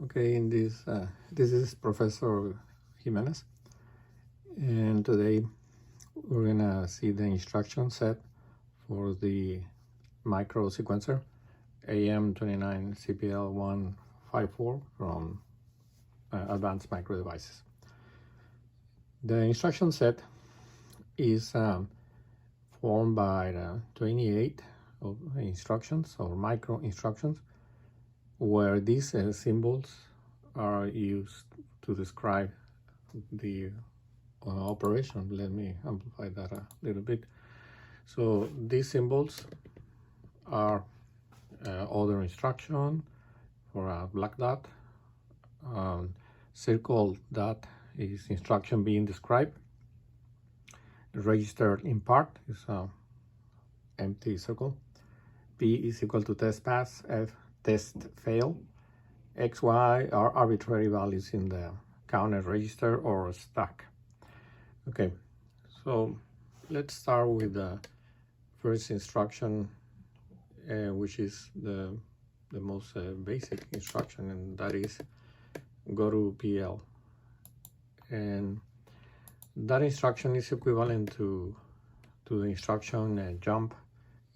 Okay, in this is Professor Jimenez, and today we're gonna see the instruction set for the microsequencer AM29CPL154 from Advanced Micro Devices. The instruction set is formed by 28 of instructions or micro instructions, where these symbols are used to describe the operation. Let me amplify that a little bit. So these symbols are other instruction for a black dot. Circle dot is instruction being described. Registered in part is a empty circle. P is equal to test pass. F test fail. X, Y are arbitrary values in the counter register or stack. Okay, so let's start with the first instruction, which is the most basic instruction, and that is go to PL. And that instruction is equivalent to the instruction jump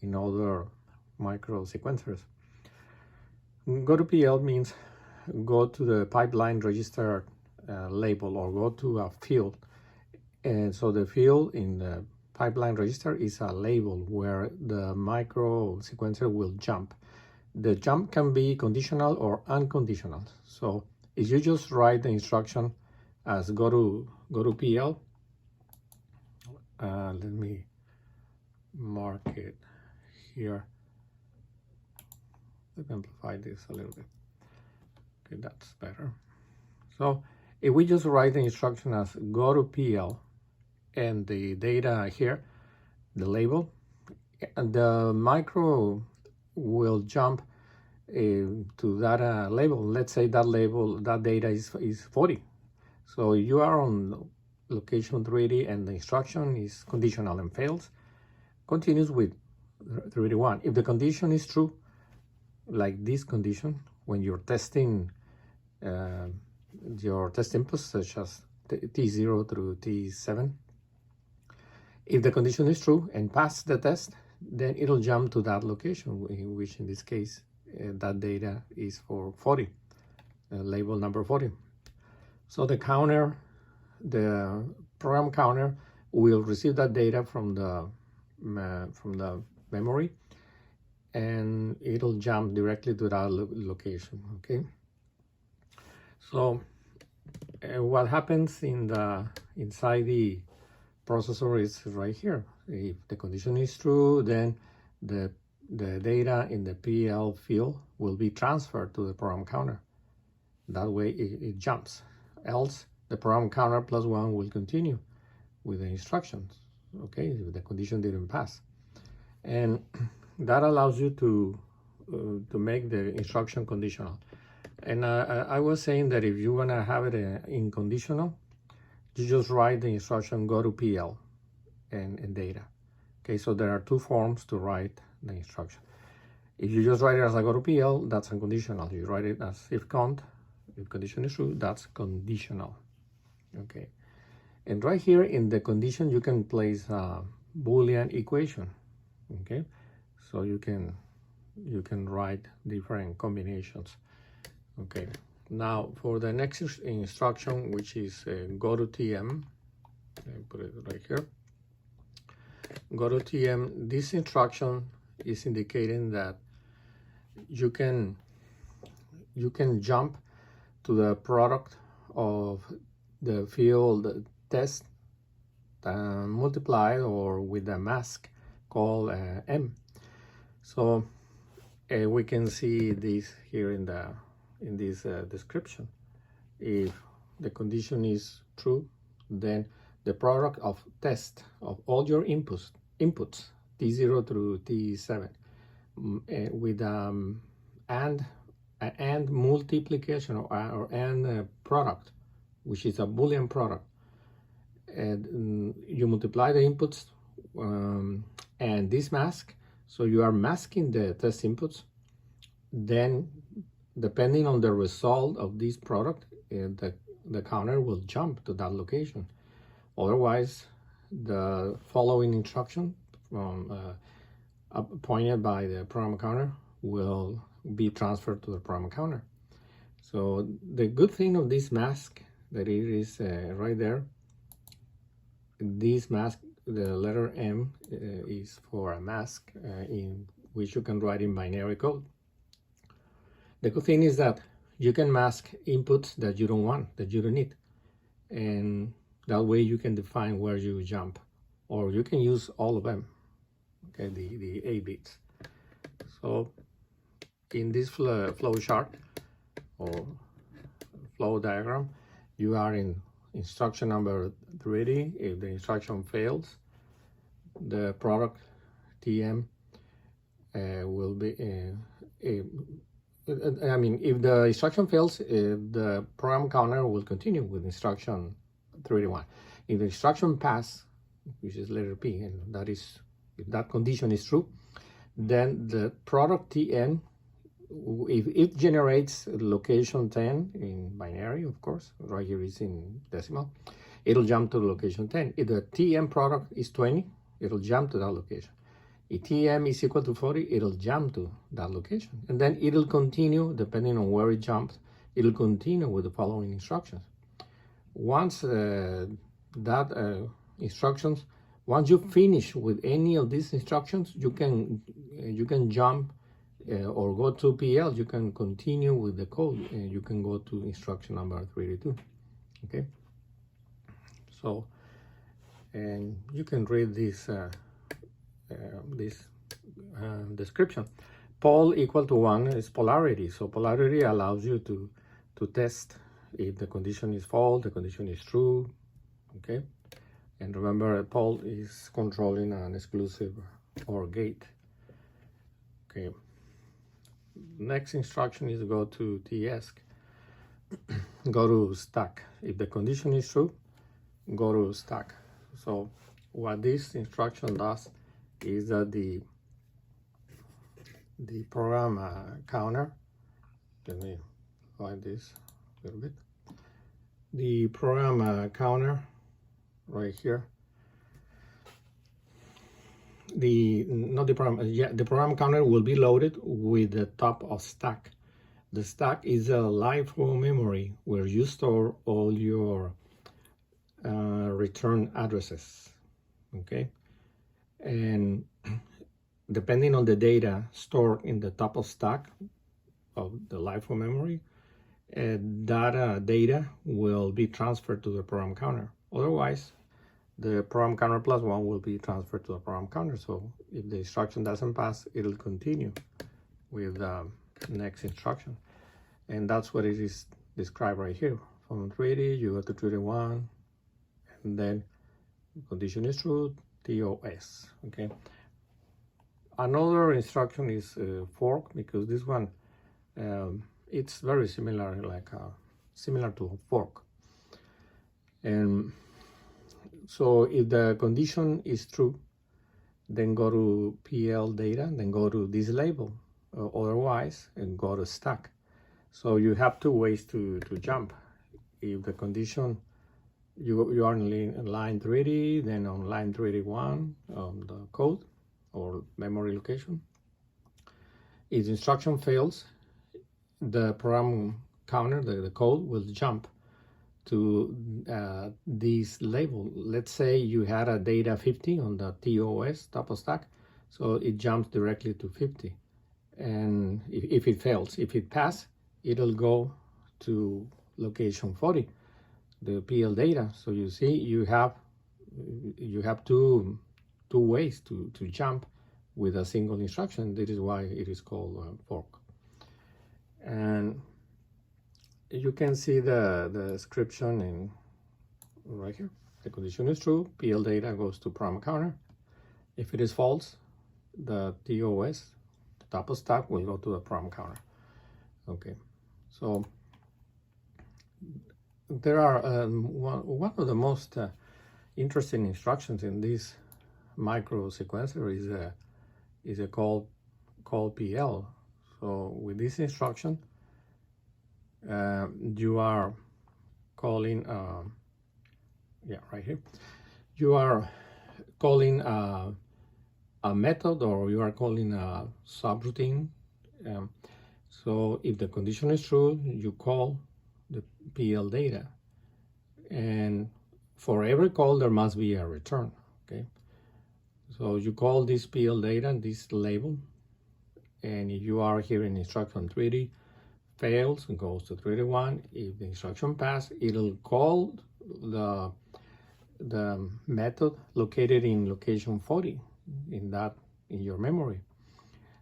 in other microsequencers. Go to PL means go to the pipeline register label, or go to a field. And so the field in the pipeline register is a label where the microsequencer will jump. The jump can be conditional or unconditional. So if you just write the instruction as go to PL, let me mark it here. Let me amplify this a little bit. Okay, that's better. So if we just write the instruction as go to PL and the data here, the label, and the micro will jump to that label. Let's say that label, that data is 40. So you are on location 3D and the instruction is conditional and fails, continues with 31. If the condition is true, like this condition, when you're testing your test inputs such as T0 through T7, if the condition is true and pass the test, then it'll jump to that location, in which in this case that data is for 40, label number 40. So the counter, the program counter, will receive that data from the memory, and it'll jump directly to that location. Okay, so what happens inside the processor is right here. If the condition is true, then the data in the PL field will be transferred to the program counter. That way it jumps. Else the program counter +1 will continue with the instructions, okay, if the condition didn't pass. And that allows you to make the instruction conditional. And I was saying that if you want to have it in conditional, you just write the instruction go to PL and data. Okay, so there are two forms to write the instruction. If you just write it as a go to PL, that's unconditional. You write it as if cont, if condition is true, that's conditional. Okay, and right here in the condition you can place a Boolean equation. Okay, so you can write different combinations. Okay, now for the next instruction, which is go to TM, put it right here. Go to TM. This instruction is indicating that you can jump to the product of the field test multiplied or with a mask called M. So we can see this here in this description. If the condition is true, then the product of test of all your inputs T0 through T7 with and multiplication or and product, which is a Boolean product, and you multiply the inputs and this mask, so you are masking the test inputs, then depending on the result of this product, the counter will jump to that location. Otherwise, the following instruction from pointed by the program counter will be transferred to the program counter. So the good thing of this mask that it is right there, this mask, the letter M is for a mask in which you can write in binary code. The good thing is that you can mask inputs that you don't want, that you don't need. And that way you can define where you jump, or you can use all of them, okay, the 8 bits. So in this flow chart or flow diagram, you are in instruction number 3. If the instruction fails, the product TM will be I mean, if the instruction fails, the program counter will continue with instruction 31. If the instruction pass, which is letter P, and that is, if that condition is true, then the product TN, if it generates location 10 in binary, of course, right here is in decimal, it'll jump to location 10. If the TM product is 20, it'll jump to that location. If TM is equal to 40, it'll jump to that location. And then it'll continue, depending on where it jumps, it'll continue with the following instructions. Once once you finish with any of these instructions, you can jump or go to PL. You can continue with the code, and you can go to instruction number 32. Okay. So, and you can read this description. Pole equal to 1 is polarity. So polarity allows you to test if the condition is false, the condition is true. Okay. And remember, a pole is controlling an exclusive OR gate. Okay. Next instruction is go to TS. Go to stack. If the condition is true, go to stack. So what this instruction does is that the program counter, let me find this a little bit. The program counter right here, the program counter will be loaded with the top of stack. The stack is a LIFO memory where you store all your return addresses. Okay, and depending on the data stored in the top of stack of the LIFO memory, that data will be transferred to the program counter. Otherwise, the program counter plus 1 will be transferred to the program counter. So if the instruction doesn't pass, it'll continue with the next instruction. And that's what it is described right here. From 30, you go to 31, and then condition is true, TOS. Okay. Another instruction is fork, because this one it's very similar, like similar to a fork. And so if the condition is true, then go to PL data, then go to this label, otherwise, and go to stack. So you have 2 ways to jump. If the condition, you are in line 30, then on line 31 on the code or memory location. If the instruction fails, the program counter, the code, will jump to this label. Let's say you had a data 50 on the TOS, top of stack, so it jumps directly to 50. And if it fails, if it passes, it'll go to location 40, the PL data. So you see, you have two ways to jump with a single instruction. This is why it is called fork. And you can see the description in right here. The condition is true, PL data goes to program counter. If it is false, the TOS, the top of stack, will go to the program counter. Okay, so there are one of the most interesting instructions in this microsequencer is a call PL. So with this instruction, you are calling, right here, you are calling a method, or you are calling a subroutine. So if the condition is true, you call the PL data, and for every call there must be a return. Okay, so you call this PL data, this label, and if you are here in instruction 3D fails and goes to 3D1, if the instruction pass, it'll call the method located in location 40 in your memory.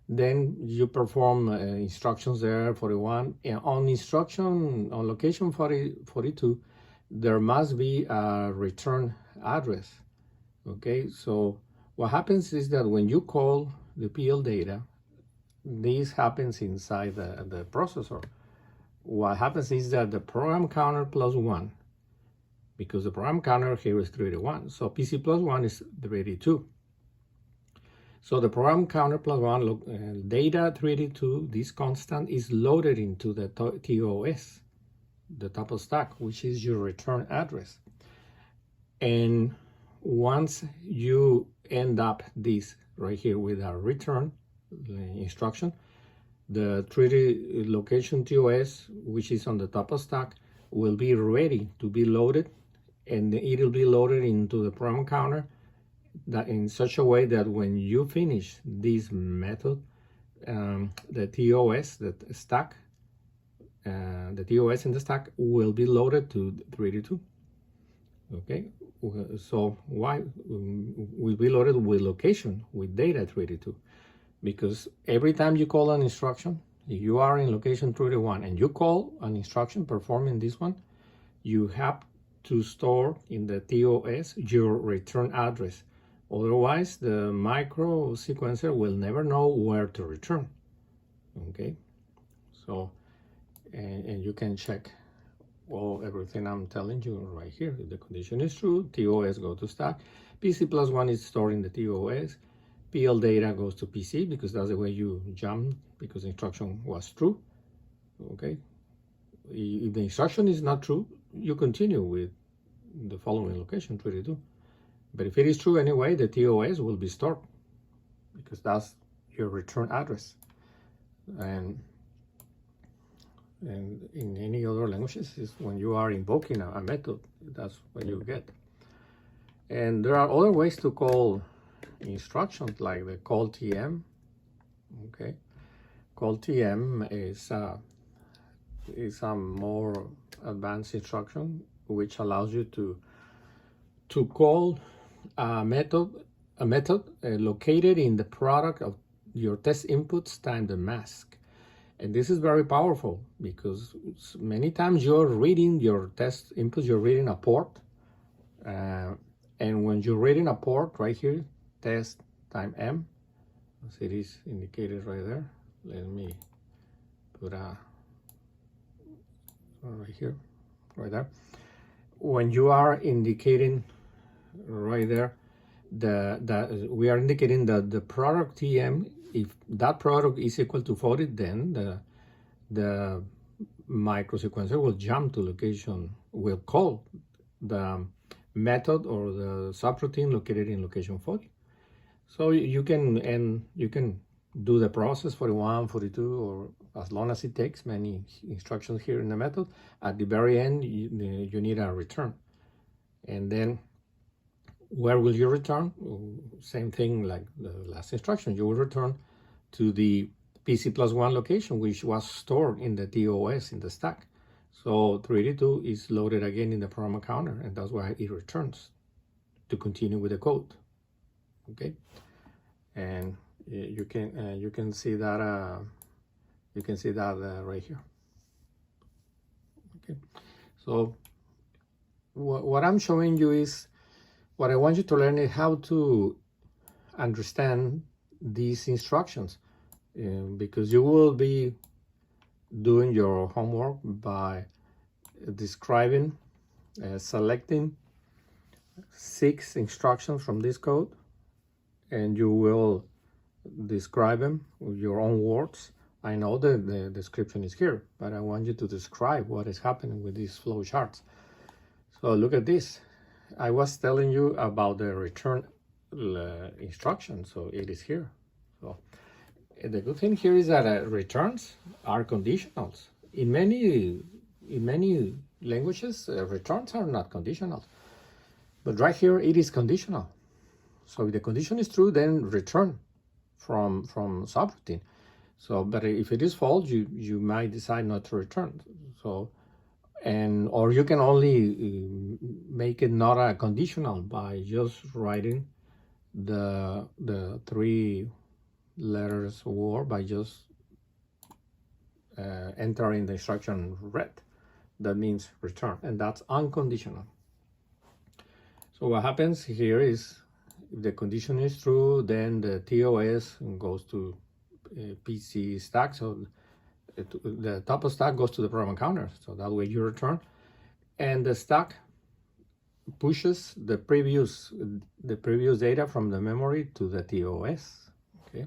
Then you perform instructions there, 41, and on location 42, there must be a return address. Okay, so what happens is that when you call the PL data, this happens inside the processor. What happens is that the program counter plus 1, because the program counter here is 381, so PC plus 1 is 382. So the program counter plus 1, data 382, this constant is loaded into the TOS, the top of stack, which is your return address. And once you end up this right here with a return instruction, the 3D location TOS, which is on the top of stack, will be ready to be loaded, and it'll be loaded into the program counter that in such a way that when you finish this method, the TOS, the stack, the TOS in the stack will be loaded to 3D2. Okay, so why will be loaded with location, with data 3D2? Because every time you call an instruction, if you are in location 3D1 and you call an instruction performing this one, you have to store in the TOS your return address. Otherwise, the microsequencer will never know where to return. Okay, so and you can check everything I'm telling you right here. If the condition is true, TOS go to stack, PC plus 1 is stored in the TOS, PL data goes to PC because that's the way you jump, because the instruction was true. Okay, if the instruction is not true, you continue with the following location 32. But if it is true anyway, the TOS will be stored because that's your return address. And in any other languages, is when you are invoking a method, that's what you get. And there are other ways to call instructions, like the call TM. Okay, call TM is a more advanced instruction which allows you to call a method located in the product of your test inputs times the mask. And this is very powerful because many times you're reading your test inputs, you're reading a port, and when you're reading a port right here, test time M, as it is indicated right there. Let me put a right here, right there. When you are indicating right there, we are indicating that the product TM, if that product is equal to 40, then the microsequencer will jump to location, will call the method or the subroutine located in location 40. So you can do the process 41, 42, or as long as it takes, many instructions here in the method. At the very end, you need a return. And then where will you return? Same thing like the last instruction. You will return to the PC plus 1 location, which was stored in the TOS in the stack. So 382 is loaded again in the program counter, and that's why it returns to continue with the code. Okay, and you can see that right here. Okay, so what I'm showing you is, what I want you to learn is how to understand these instructions, because you will be doing your homework by describing, selecting 6 instructions from this code, and you will describe them with your own words I know that the description is here, but I want you to describe what is happening with these flow charts. So look at this. I was telling you about the return instruction, so it is here. So the good thing here is that returns are conditionals. In many languages, returns are not conditional, but right here it is conditional. So if the condition is true, then return from subroutine. So, but if it is false, you might decide not to return. So, or you can only make it not a conditional by just writing the 3 letters word by just entering the instruction red. That means return, and that's unconditional. So what happens here is, if the condition is true, then the TOS goes to PC stack. So the top of stack goes to the program counter. So that way you return, and the stack pushes the previous data from the memory to the TOS. Okay.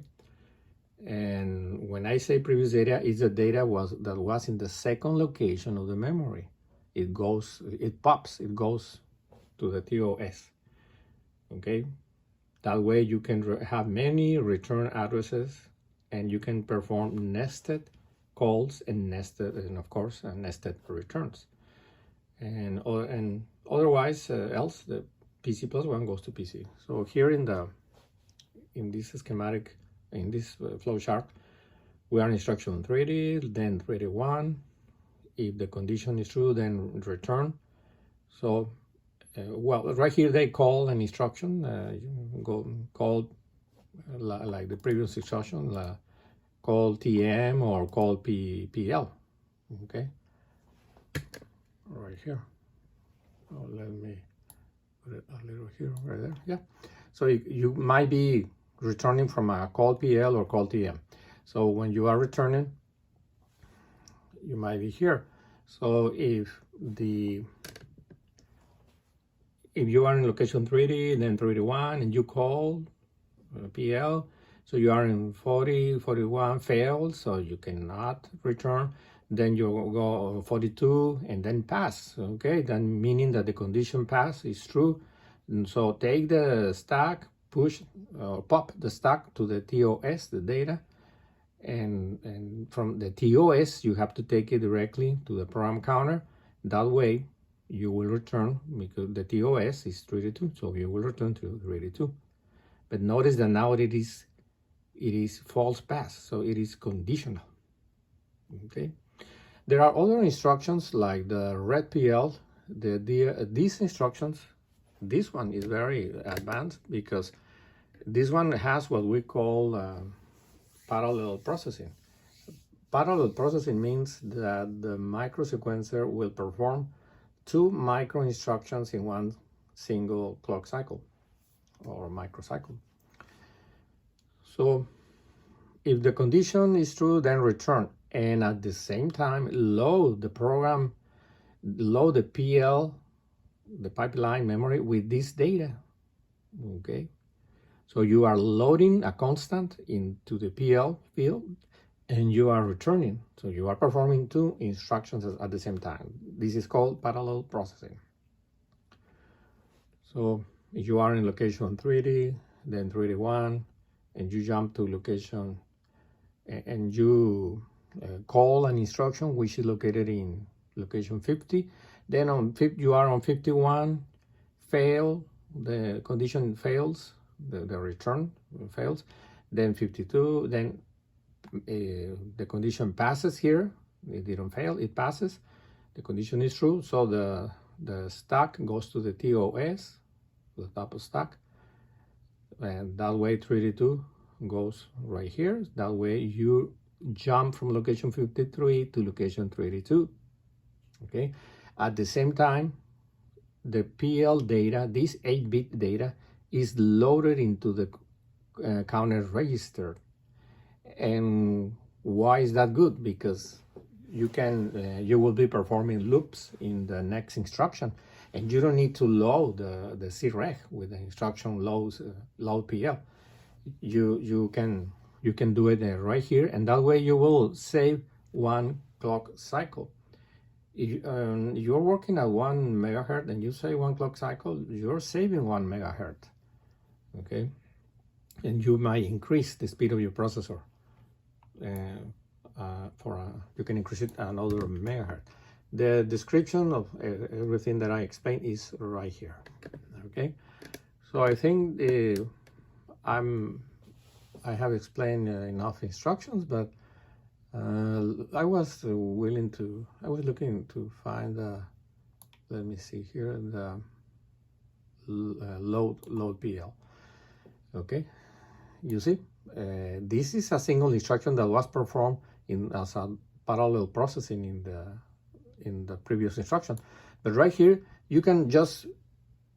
And when I say previous data, it's the data that was in the second location of the memory. It pops, it goes to the TOS. Okay. That way you can have many return addresses, and you can perform nested calls and of course nested returns. And otherwise else the PC plus 1 goes to PC. So here in this schematic, in this flow chart, we are in instruction 30, then 31. If the condition is true, then return. So well, right here they call an instruction, call like the previous instruction, call TM or call PL. Okay, right here. Oh, let me put it a little here, right there. Yeah. So you might be returning from a call PL or call TM. So when you are returning, you might be here. So if you are in location 30, then 31, and you call PL, so you are in 40, 41 failed, so you cannot return. Then you go 42 and then pass. Okay, then meaning that the condition pass is true. And so take the stack, push, pop the stack to the TOS, the data, and from the TOS you have to take it directly to the program counter. That way you will return, because the TOS is 32, so you will return to 32. But notice that now it is false pass, so it is conditional. Okay. There are other instructions like the red PL. These instructions, this one is very advanced because this one has what we call parallel processing. Parallel processing means that the microsequencer will perform 2 micro instructions in one single clock cycle or microcycle. So if the condition is true, then return, and at the same time load the program, load the PL, the pipeline memory with this data. Okay, so you are loading a constant into the PL field and you are returning, so you are performing 2 instructions at the same time. This is called parallel processing. So if you are in location 30, then 31, and you jump to location and you call an instruction which is located in location 50, then you are on 51, fail, the condition fails, the return fails, then 52, then the condition passes here, it didn't fail, it passes, the condition is true, so the stack goes to the TOS, the top of stack, and that way 32 goes right here. That way you jump from location 53 to location 32. Okay, at the same time the PL data, this 8-bit data, is loaded into the counter register. And why is that good? Because you will be performing loops in the next instruction, and you don't need to load the CREG with the instruction load PL. You can you can do it right here, and that way you will save 1 clock cycle. If you're working at 1 megahertz and you say 1 clock cycle, you're saving 1 megahertz, okay? And you might increase the speed of your processor. You can increase it another megahertz. The description of everything that I explained is right here, okay? So I think I have explained enough instructions, but I was looking to find let me see here, the load PL. Okay, you see, this is a single instruction that was performed as a parallel processing in the previous instruction. But right here, you can just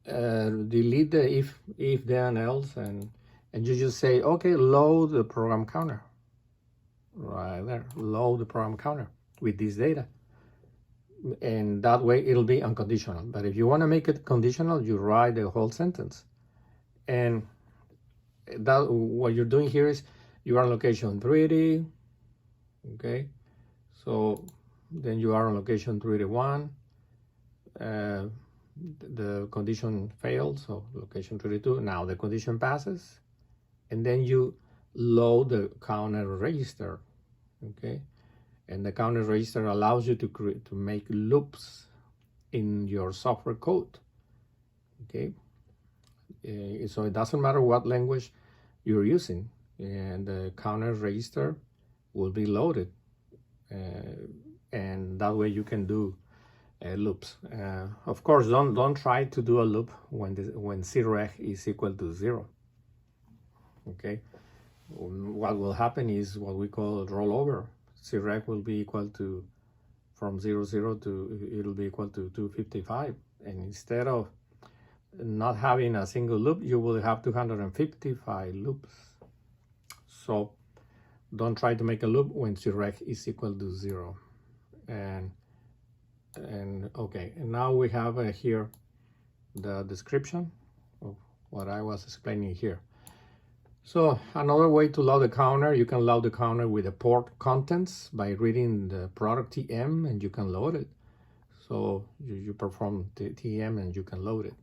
delete the if then else, and you just say, okay, load the program counter. Right there, load the program counter with this data, and that way it'll be unconditional. But if you want to make it conditional, you write the whole sentence. And that what you're doing here is you are on location 3D, okay? So then you are on location 3D1, the condition failed, so location 3D2. Now the condition passes, and then you load the counter register, okay? And the counter register allows you to make loops in your software code, okay? So it doesn't matter what language you're using, and the counter register will be loaded, and that way you can do loops. Of course, don't try to do a loop when Creg is equal to 0. Okay, what will happen is what we call rollover. Creg will be equal to, from 0, 0 to, it'll be equal to 255, and instead of not having a single loop, you will have 255 loops. So don't try to make a loop when Creg is equal to 0. And okay, and now we have here the description of what I was explaining here. So another way to load the counter, you can load the counter with the port contents by reading the product TM, and you can load it. So you perform the TM and you can load it.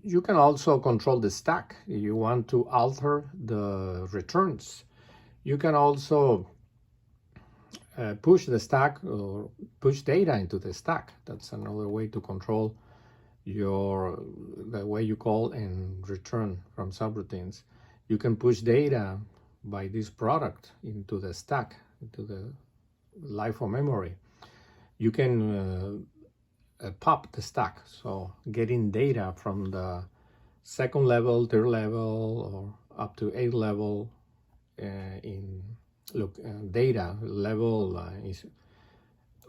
You can also control the stack if you want to alter the returns. You can also push the stack or push data into the stack. That's another way to control the way you call and return from subroutines. You can push data by this product into the stack, into the LIFO memory. You can pop the stack, so getting data from the second level, third level, or up to 8th level data level is,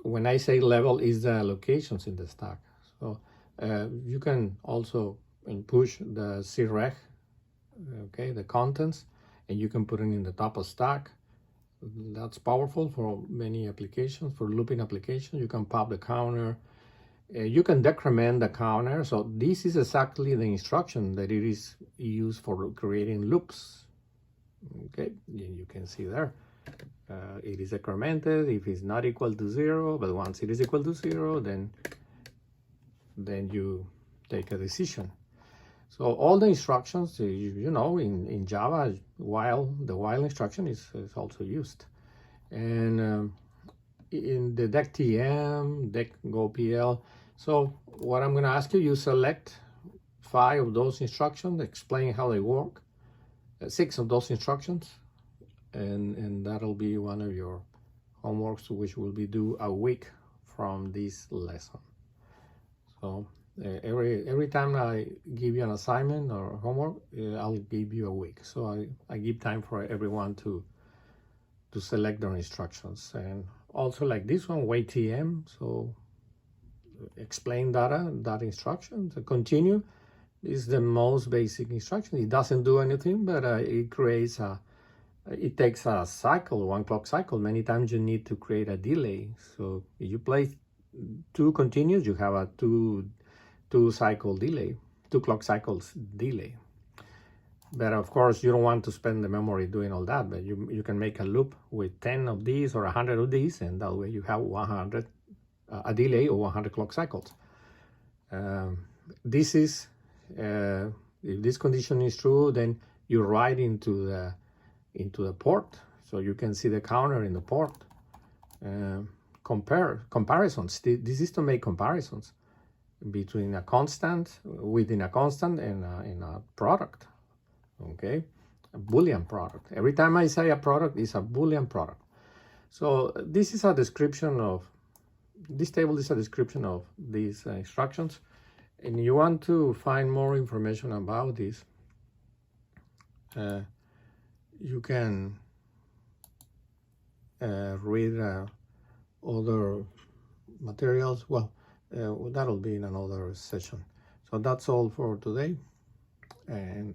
when I say level, is the locations in the stack. So you can also push the Creg, okay, the contents, and you can put it in the top of stack. That's powerful for many applications. For looping applications, you can pop the counter. You can decrement the counter. So this is exactly the instruction that it is used for creating loops. Okay, you can see there. It is decremented if it's not equal to 0, but once it is equal to 0, then you take a decision. So all the instructions, you know, in Java, the while instruction is also used. And in the DECTM, DECGoPL. So what I'm going to ask you, you select 5 of those instructions, explain how they work, 6 of those instructions, and that'll be one of your homeworks, which will be due a week from this lesson. So every time I give you an assignment or homework, I'll give you a week. So I give time for everyone to select their instructions. And also like this one, wait TM, so explain that instruction. So continue is the most basic instruction. It doesn't do anything, but it takes a cycle, 1 clock cycle. Many times you need to create a delay. So if you place 2 continuous, you have a 2 cycle delay, 2 clock cycles delay. But of course, you don't want to spend the memory doing all that, but you can make a loop with 10 of these or 100 of these, and that way you have 100, a delay of 100 clock cycles. This is, if this condition is true, then you write into the port, so you can see the counter in the port. Comparisons. This is to make comparisons between a constant, within a constant, and in a product. Okay, a Boolean product. Every time I say a product, it's a Boolean product. So this is a description of, this table is a description of these instructions. And you want to find more information about this, you can read other materials. Well, that'll be in another session. So that's all for today, and